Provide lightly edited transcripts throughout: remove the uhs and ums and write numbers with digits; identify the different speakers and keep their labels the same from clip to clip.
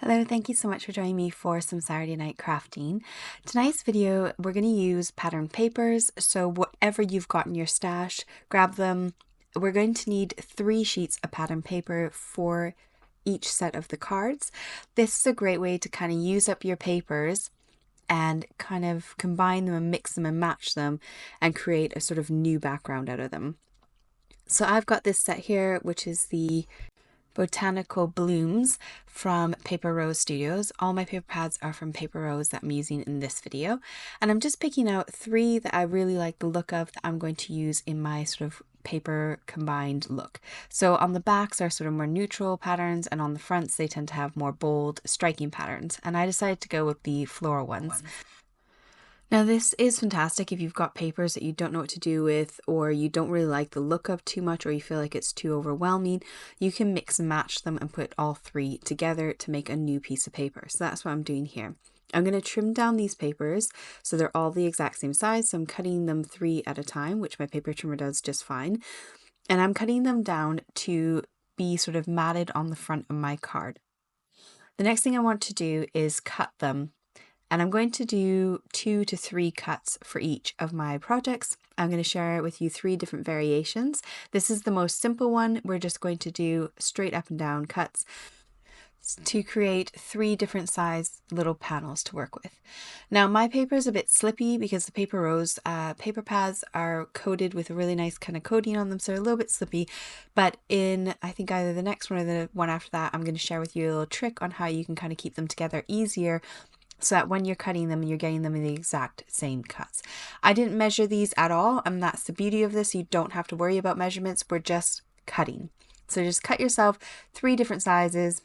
Speaker 1: Hello, thank you so much for joining me for some Saturday night crafting. Tonight's video, we're going to use pattern papers. So whatever you've got in your stash, grab them. We're going to need 3 sheets of pattern paper for each set of the cards. This is a great way to kind of use up your papers and kind of combine them and mix them and match them and create a sort of new background out of them. So I've got this set here, which is the Botanical Blooms from Paper Rose Studios. All my paper pads are from Paper Rose that I'm using in this video. And I'm just picking out 3 that I really like the look of that I'm going to use in my sort of paper combined look. So on the backs are sort of more neutral patterns, and on the fronts they tend to have more bold, striking patterns. And I decided to go with the floral ones. Now this is fantastic if you've got papers that you don't know what to do with, or you don't really like the look of too much, or you feel like it's too overwhelming. You can mix and match them and put all 3 together to make a new piece of paper. So that's what I'm doing here. I'm going to trim down these papers so they're all the exact same size. So I'm cutting them 3 at a time, which my paper trimmer does just fine. And I'm cutting them down to be sort of matted on the front of my card. The next thing I want to do is cut them. And I'm going to do 2 to 3 cuts for each of my projects. I'm going to share with you 3 different variations. This is the most simple one. We're just going to do straight up and down cuts to create 3 different size little panels to work with. Now my paper is a bit slippy because the Paper Rose paper pads are coated with a really nice kind of coating on them, so they're a little bit slippy. But in, I think, either the next one or the one after that, I'm going to share with you a little trick on how you can kind of keep them together easier, so that when you're cutting them, you're getting them in the exact same cuts. I didn't measure these at all, and that's the beauty of this. You don't have to worry about measurements. We're just cutting. So just cut yourself 3 different sizes,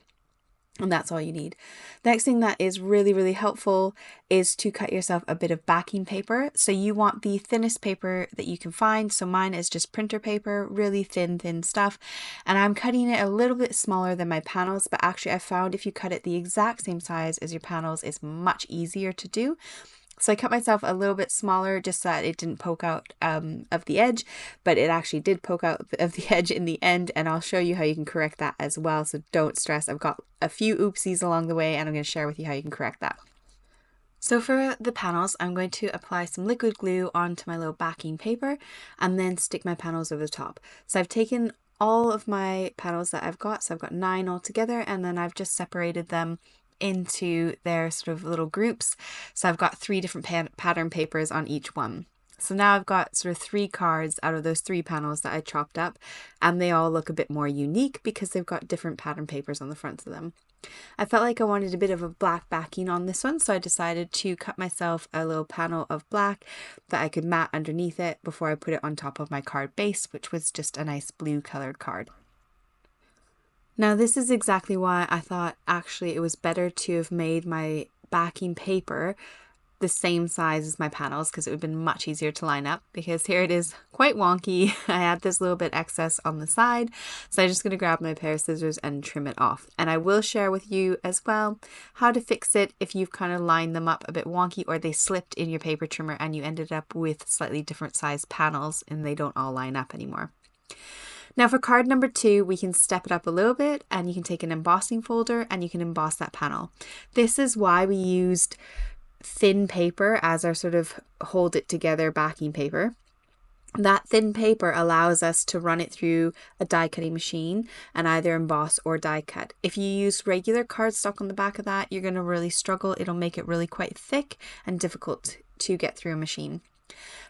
Speaker 1: and that's all you need. The next thing that is really, really helpful is to cut yourself a bit of backing paper. So you want the thinnest paper that you can find. So mine is just printer paper, really thin stuff. And I'm cutting it a little bit smaller than my panels, but actually I found if you cut it the exact same size as your panels, it's much easier to do. So I cut myself a little bit smaller just so that it didn't poke out of the edge, but it actually did poke out of the edge in the end, and I'll show you how you can correct that as well, so don't stress. I've got a few oopsies along the way, and I'm going to share with you how you can correct that. So for the panels, I'm going to apply some liquid glue onto my little backing paper and then stick my panels over the top. So I've taken all of my panels that I've got, so I've got 9 altogether, and then I've just separated them into their sort of little groups. So I've got 3 different pattern papers on each one. So now I've got sort of 3 cards out of those 3 panels that I chopped up, and they all look a bit more unique because they've got different pattern papers on the fronts of them. I felt like I wanted a bit of a black backing on this one, so I decided to cut myself a little panel of black that I could mat underneath it before I put it on top of my card base, which was just a nice blue colored card. Now this is exactly why I thought actually it was better to have made my backing paper the same size as my panels, because it would have been much easier to line up, because here it is quite wonky. I had this little bit excess on the side, so I'm just going to grab my pair of scissors and trim it off. And I will share with you as well how to fix it if you've kind of lined them up a bit wonky, or they slipped in your paper trimmer and you ended up with slightly different size panels and they don't all line up anymore. Now for card number 2, we can step it up a little bit, and you can take an embossing folder and you can emboss that panel. This is why we used thin paper as our sort of hold it together backing paper. That thin paper allows us to run it through a die cutting machine and either emboss or die cut. If you use regular cardstock on the back of that, you're going to really struggle. It'll make it really quite thick and difficult to get through a machine.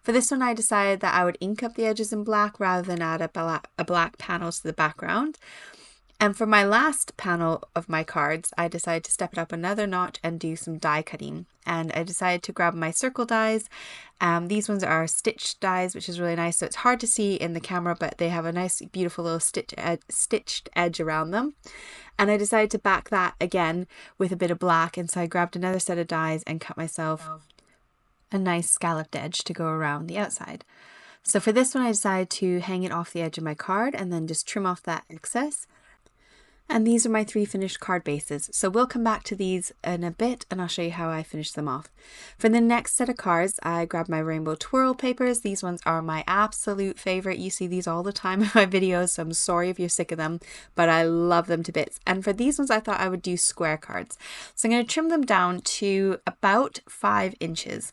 Speaker 1: For this one, I decided that I would ink up the edges in black rather than add a black panel to the background. And for my last panel of my cards, I decided to step it up another notch and do some die cutting. And I decided to grab my circle dies. These ones are stitched dies, which is really nice. So it's hard to see in the camera, but they have a nice, beautiful little stitched edge around them. And I decided to back that again with a bit of black. And so I grabbed another set of dies and cut myself a nice scalloped edge to go around the outside. So for this one, I decided to hang it off the edge of my card and then just trim off that excess. And these are my 3 finished card bases. So we'll come back to these in a bit and I'll show you how I finish them off. For the next set of cards, I grabbed my rainbow twirl papers. These ones are my absolute favorite. You see these all the time in my videos, so I'm sorry if you're sick of them, but I love them to bits. And for these ones, I thought I would do square cards. So I'm going to trim them down to about 5 inches.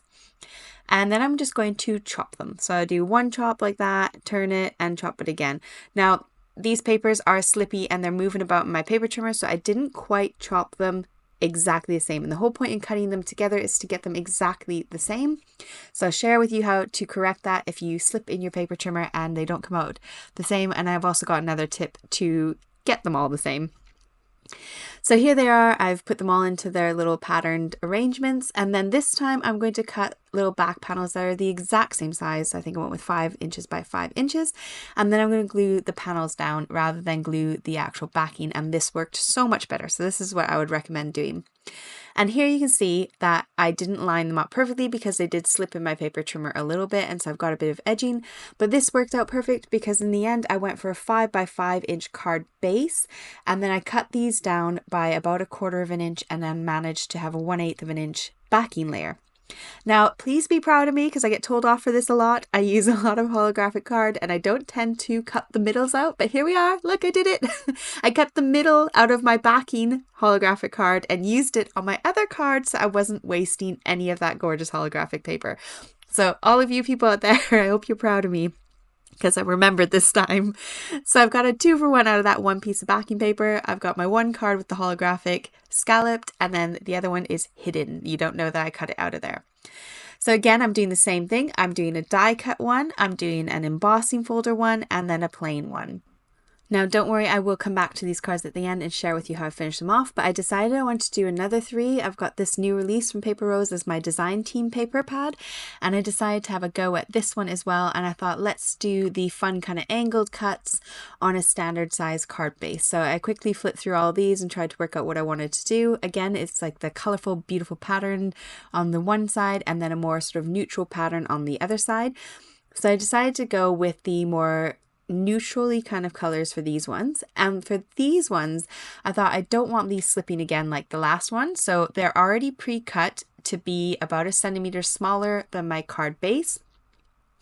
Speaker 1: And then I'm just going to chop them. So I do one chop like that, turn it and chop it again. Now, these papers are slippy and they're moving about in my paper trimmer, so I didn't quite chop them exactly the same. And the whole point in cutting them together is to get them exactly the same. So I'll share with you how to correct that if you slip in your paper trimmer and they don't come out the same. And I've also got another tip to get them all the same. So here they are. I've put them all into their little patterned arrangements, and then this time I'm going to cut little back panels that are the exact same size. So I think I went with 5 inches by 5 inches, and then I'm going to glue the panels down rather than glue the actual backing, and this worked so much better. So this is what I would recommend doing. And here you can see that I didn't line them up perfectly because they did slip in my paper trimmer a little bit, and so I've got a bit of edging, but this worked out perfect because in the end I went for a 5 by 5 inch card base, and then I cut these down by about 1/4 of an inch and then managed to have a 1/8 of an inch backing layer. Now, please be proud of me because I get told off for this a lot. I use a lot of holographic card and I don't tend to cut the middles out, but here we are. Look, I did it. I cut the middle out of my backing holographic card and used it on my other card, so I wasn't wasting any of that gorgeous holographic paper. So all of you people out there, I hope you're proud of me, because I remembered this time. So I've got a 2-for-1 out of that one piece of backing paper. I've got my one card with the holographic scalloped, and then the other one is hidden. You don't know that I cut it out of there. So again, I'm doing the same thing. I'm doing a die cut one, I'm doing an embossing folder one, and then a plain one. Now, don't worry, I will come back to these cards at the end and share with you how I finish them off, but I decided I want to do another 3. I've got this new release from Paper Rose as my design team paper pad, and I decided to have a go at this one as well, and I thought let's do the fun kind of angled cuts on a standard size card base. So I quickly flipped through all these and tried to work out what I wanted to do. Again, it's like the colorful, beautiful pattern on the one side and then a more sort of neutral pattern on the other side. So I decided to go with the more neutrally kind of colors for these ones, and for these ones I thought I don't want these slipping again like the last one, so they're already pre-cut to be about 1 centimeter smaller than my card base.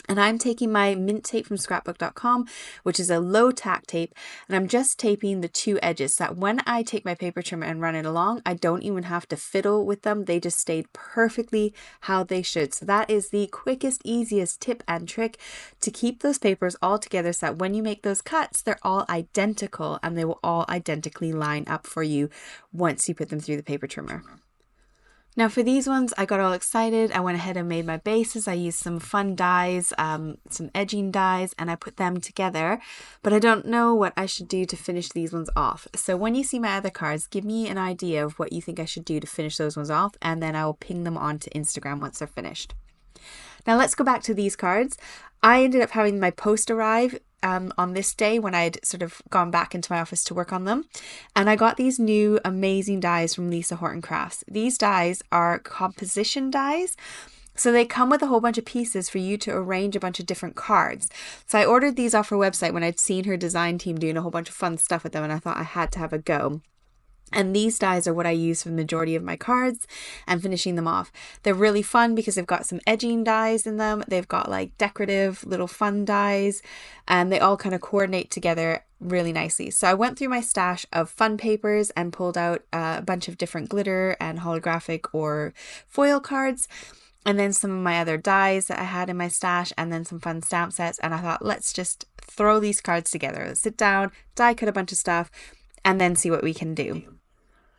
Speaker 1: And I'm taking my mint tape from scrapbookdotcom, which is a low tack tape, and I'm just taping the 2 edges so that when I take my paper trimmer and run it along, I don't even have to fiddle with them. They just stayed perfectly how they should. So that is the quickest, easiest tip and trick to keep those papers all together so that when you make those cuts, they're all identical and they will all identically line up for you once you put them through the paper trimmer. Now for these ones, I got all excited. I went ahead and made my bases. I used some fun dies, some edging dies, and I put them together, but I don't know what I should do to finish these ones off. So when you see my other cards, give me an idea of what you think I should do to finish those ones off, and then I will ping them onto Instagram once they're finished. Now let's go back to these cards. I ended up having my post arrive on this day when I'd sort of gone back into my office to work on them. And I got these new amazing dies from lisahortoncrafts. These dies are composition dies. So they come with a whole bunch of pieces for you to arrange a bunch of different cards. So I ordered these off her website when I'd seen her design team doing a whole bunch of fun stuff with them, and I thought I had to have a go. And these dies are what I use for the majority of my cards and finishing them off. They're really fun because they've got some edging dies in them. They've got like decorative little fun dies, and they all kind of coordinate together really nicely. So I went through my stash of fun papers and pulled out a bunch of different glitter and holographic or foil cards, and then some of my other dies that I had in my stash, and then some fun stamp sets. And I thought, let's just throw these cards together. Let's sit down, die cut a bunch of stuff, and then see what we can do.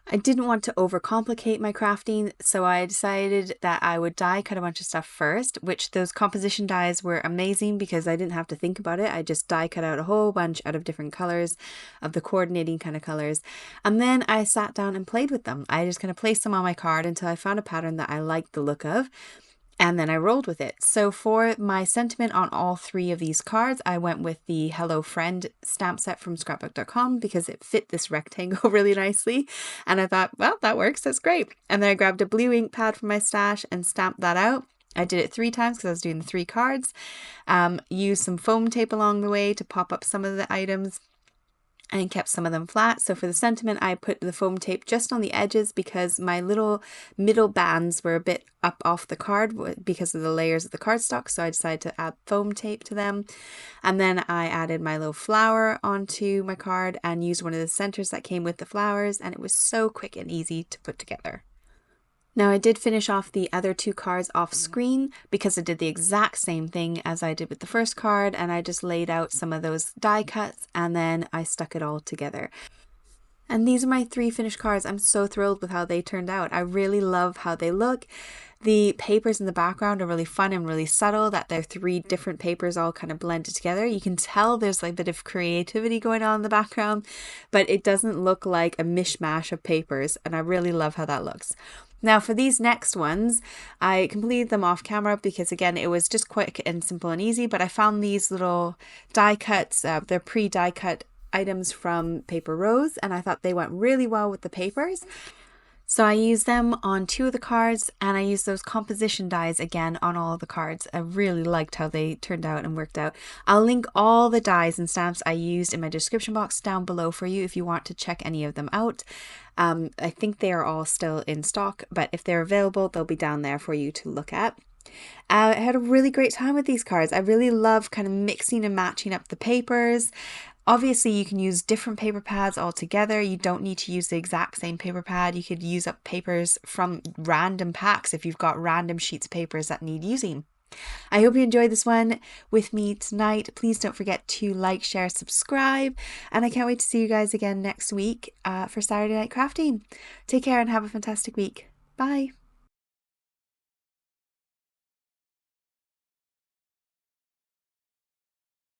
Speaker 1: I didn't want to overcomplicate my crafting, so I decided that I would die cut a bunch of stuff first, which those composition dies were amazing because I didn't have to think about it. I just die cut out a whole bunch out of different colors, of the coordinating kind of colors, and then I sat down and played with them. I just kind of placed them on my card until I found a pattern that I liked the look of, and then I rolled with it. So for my sentiment on all 3 of these cards, I went with the Hello Friend stamp set from scrapbook.com because it fit this rectangle really nicely. And I thought, well, that works. That's great. And then I grabbed a blue ink pad from my stash and stamped that out. I did it 3 times because I was doing the 3 cards. Used some foam tape along the way to pop up some of the items. and kept some of them flat. So for the sentiment, I put the foam tape just on the edges because my little middle bands were a bit up off the card because of the layers of the cardstock. So I decided to add foam tape to them. And then I added my little flower onto my card and used one of the centers that came with the flowers. And it was so quick and easy to put together. Now I did finish off the other 2 cards off screen because I did the exact same thing as I did with the first card, and I just laid out some of those die cuts and then I stuck it all together. And these are my 3 finished cards. I'm so thrilled with how they turned out. I really love how they look. The papers in the background are really fun and really subtle, that they're 3 different papers all kind of blended together. You can tell there's like a bit of creativity going on in the background, but it doesn't look like a mishmash of papers, and I really love how that looks. Now for these next ones, I completed them off camera because again, it was just quick and simple and easy, but I found these little die cuts, they're pre-die cut items from Paper Rose, and I thought they went really well with the papers. So I used them on 2 of the cards, and I used those composition dies again on all of the cards. I really liked how they turned out and worked out. I'll link all the dies and stamps I used in my description box down below for you if you want to check any of them out. I think they are all still in stock, but if they're available, they'll be down there for you to look at. I had a really great time with these cards. I really love kind of mixing and matching up the papers. Obviously, you can use different paper pads altogether. You don't need to use the exact same paper pad. You could use up papers from random packs if you've got random sheets of papers that need using. I hope you enjoyed this one with me tonight. Please don't forget to like, share, subscribe, and I can't wait to see you guys again next week for Saturday Night Crafting. Take care and have a fantastic week. Bye.